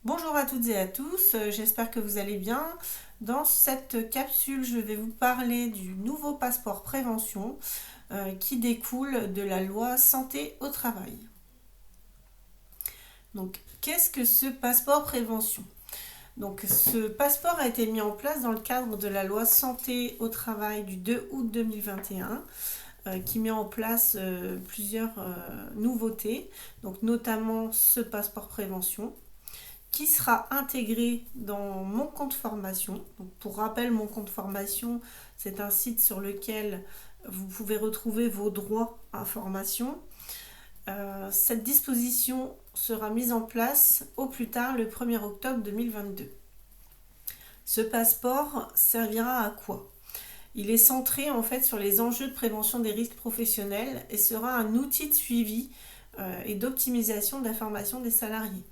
Bonjour à toutes et à tous, j'espère que vous allez bien. Dans cette capsule, je vais vous parler du nouveau passeport prévention qui découle de la loi santé au travail. Donc, qu'est-ce que ce passeport prévention? Donc, ce passeport a été mis en place dans le cadre de la loi santé au travail du 2 août 2021 qui met en place plusieurs nouveautés, donc notamment ce passeport prévention qui sera intégré dans mon compte formation. Donc, pour rappel, mon compte formation, c'est un site sur lequel vous pouvez retrouver vos droits à formation. Cette disposition sera mise en place au plus tard le 1er octobre 2022. Ce passeport servira à quoi? Il est centré en fait sur les enjeux de prévention des risques professionnels et sera un outil de suivi et d'optimisation de la formation des salariés.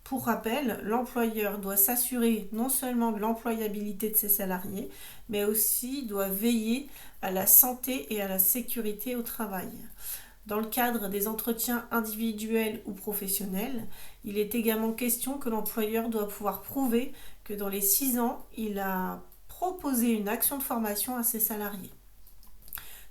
Pour rappel, l'employeur doit s'assurer non seulement de l'employabilité de ses salariés, mais aussi doit veiller à la santé et à la sécurité au travail. Dans le cadre des entretiens individuels ou professionnels, il est également question que l'employeur doit pouvoir prouver que dans les 6 ans, il a proposé une action de formation à ses salariés.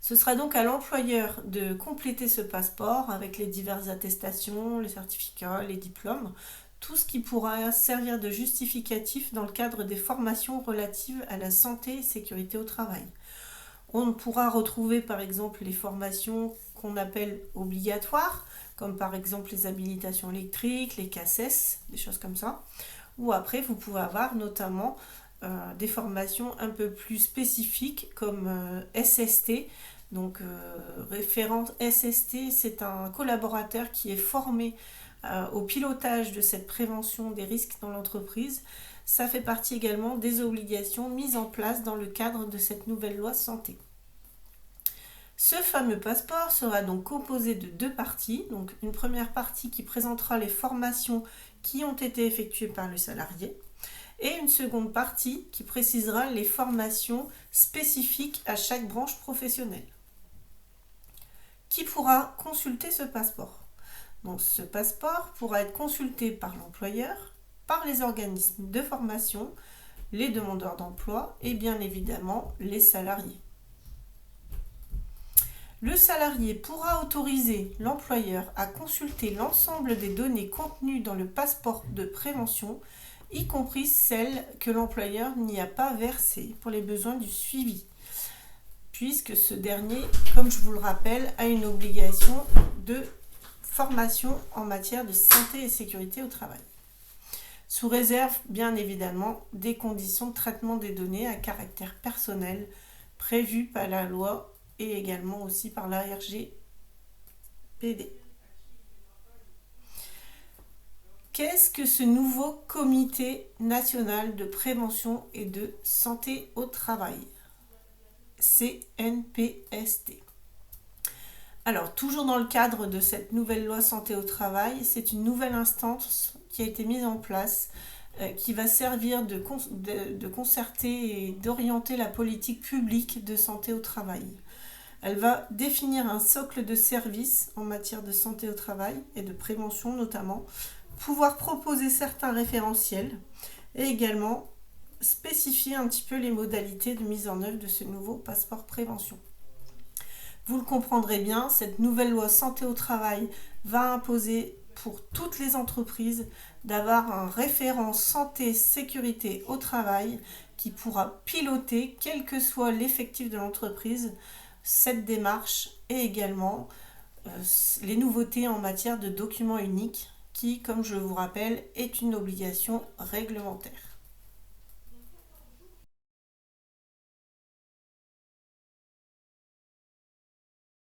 Ce sera donc à l'employeur de compléter ce passeport avec les diverses attestations, les certificats, les diplômes, tout ce qui pourra servir de justificatif dans le cadre des formations relatives à la santé et sécurité au travail. On pourra retrouver par exemple les formations qu'on appelle obligatoires, comme par exemple les habilitations électriques, les CACES, des choses comme ça. Ou après, vous pouvez avoir notamment des formations un peu plus spécifiques comme SST. Donc, référent SST, c'est un collaborateur qui est formé au pilotage de cette prévention des risques dans l'entreprise. Ça fait partie également des obligations mises en place dans le cadre de cette nouvelle loi santé. Ce fameux passeport sera donc composé de 2 parties. Donc une première partie qui présentera les formations qui ont été effectuées par le salarié et une seconde partie qui précisera les formations spécifiques à chaque branche professionnelle. Qui pourra consulter ce passeport? Donc, ce passeport pourra être consulté par l'employeur, par les organismes de formation, les demandeurs d'emploi et bien évidemment les salariés. Le salarié pourra autoriser l'employeur à consulter l'ensemble des données contenues dans le passeport de prévention, y compris celles que l'employeur n'y a pas versées pour les besoins du suivi, puisque ce dernier, comme je vous le rappelle, a une obligation de formation en matière de santé et sécurité au travail. Sous réserve, bien évidemment, des conditions de traitement des données à caractère personnel prévues par la loi et également aussi par la RGPD. Qu'est-ce que ce nouveau comité national de prévention et de santé au travail? CNPST. Alors, toujours dans le cadre de cette nouvelle loi santé au travail, c'est une nouvelle instance qui a été mise en place qui va servir de concerter et d'orienter la politique publique de santé au travail. Elle va définir un socle de services en matière de santé au travail et de prévention notamment, pouvoir proposer certains référentiels et également spécifier un petit peu les modalités de mise en œuvre de ce nouveau passeport prévention. Vous le comprendrez bien, cette nouvelle loi santé au travail va imposer pour toutes les entreprises d'avoir un référent santé sécurité au travail qui pourra piloter, quel que soit l'effectif de l'entreprise, cette démarche et également les nouveautés en matière de documents uniques qui, comme je vous rappelle, est une obligation réglementaire.